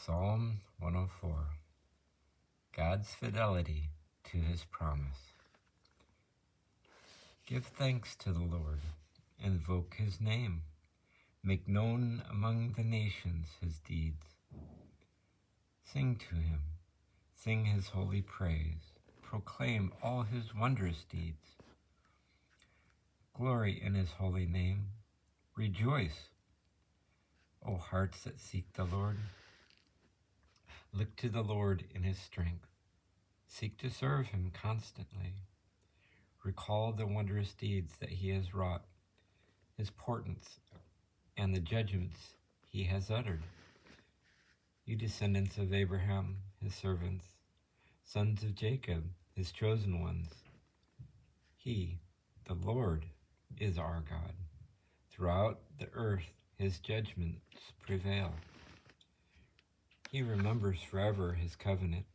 Psalm 104. God's fidelity to his promise. Give thanks to the Lord, invoke his name, make known among the nations his deeds. Sing to him, sing his holy praise, proclaim all his wondrous deeds. Glory in his holy name, rejoice, O hearts that seek the Lord. Look to the Lord in his strength, seek to serve him constantly. Recall the wondrous deeds that he has wrought, his portents, and the judgments he has uttered. You descendants of Abraham, his servants, sons of Jacob, his chosen ones. He, the Lord, is our God. Throughout the earth his judgments prevail. He remembers forever his covenant,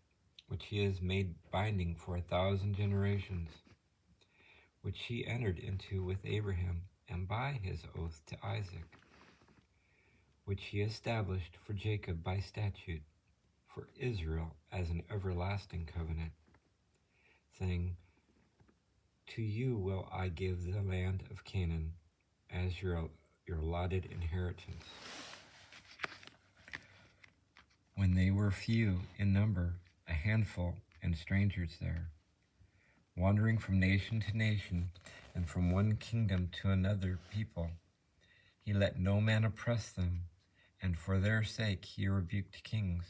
which he has made binding for 1,000 generations, which he entered into with Abraham and by his oath to Isaac, which he established for Jacob by statute, for Israel as an everlasting covenant, saying, To you will I give the land of Canaan as your allotted inheritance. When they were few in number, a handful, and strangers there, wandering from nation to nation and from one kingdom to another people, he let no man oppress them, and for their sake he rebuked kings.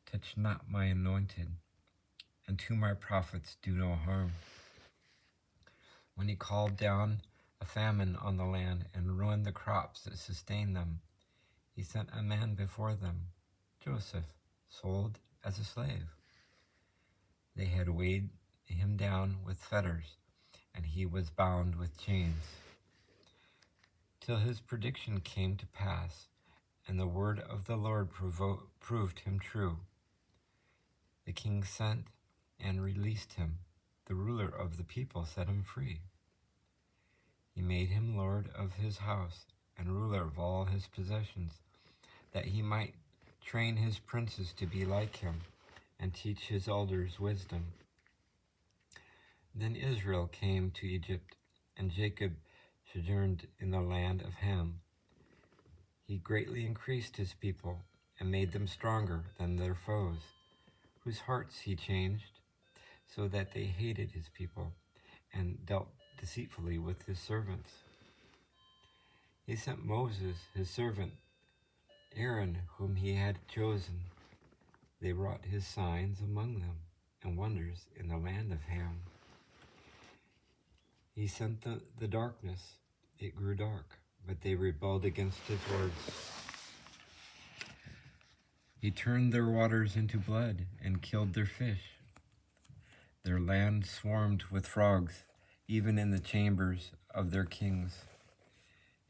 Touch not my anointed, and to my prophets do no harm. When he called down a famine on the land and ruined the crops that sustained them, he sent a man before them, Joseph, sold as a slave. They had weighed him down with fetters, and he was bound with chains, till his prediction came to pass, and the word of the Lord proved him true. The king sent and released him. The ruler of the people set him free. He made him lord of his house and ruler of all his possessions, that he might train his princes to be like him and teach his elders wisdom. Then Israel came to Egypt, and Jacob sojourned in the land of Ham. He greatly increased his people and made them stronger than their foes, whose hearts he changed, so that they hated his people and dealt deceitfully with his servants. He sent Moses, his servant, Aaron, whom he had chosen. They wrought his signs among them and wonders in the land of Ham. He sent the darkness, it grew dark, but they rebelled against his words. He turned their waters into blood and killed their fish. Their land swarmed with frogs, even in the chambers of their kings.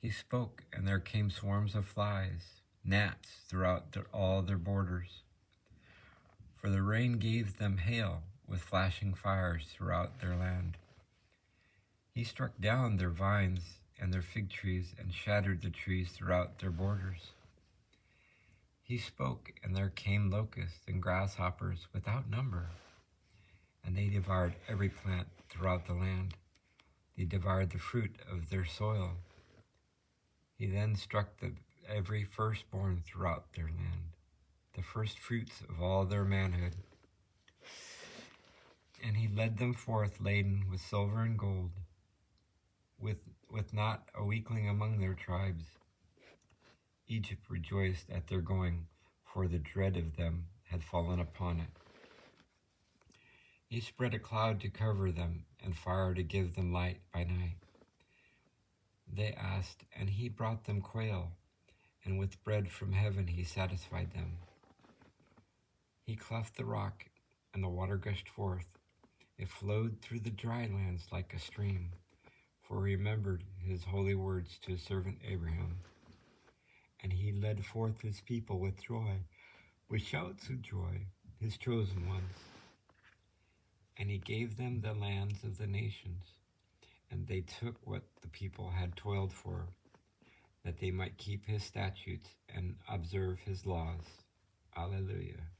He spoke, and there came swarms of flies, gnats throughout all their borders. For the rain gave them hail with flashing fires throughout their land. He struck down their vines and their fig trees and shattered the trees throughout their borders. He spoke, and there came locusts and grasshoppers without number, and they devoured every plant throughout the land. They devoured the fruit of their soil. He then struck every firstborn throughout their land, the first fruits of all their manhood. And he led them forth laden with silver and gold, with not a weakling among their tribes. Egypt rejoiced at their going, for the dread of them had fallen upon it. He spread a cloud to cover them, and fire to give them light by night. They asked, and he brought them quail, and with bread from heaven he satisfied them. He cleft the rock, and the water gushed forth. It flowed through the dry lands like a stream, for he remembered his holy words to his servant Abraham. And he led forth his people with joy, with shouts of joy, his chosen ones. And he gave them the lands of the nations, and they took what the people had toiled for, that they might keep his statutes and observe his laws. Alleluia.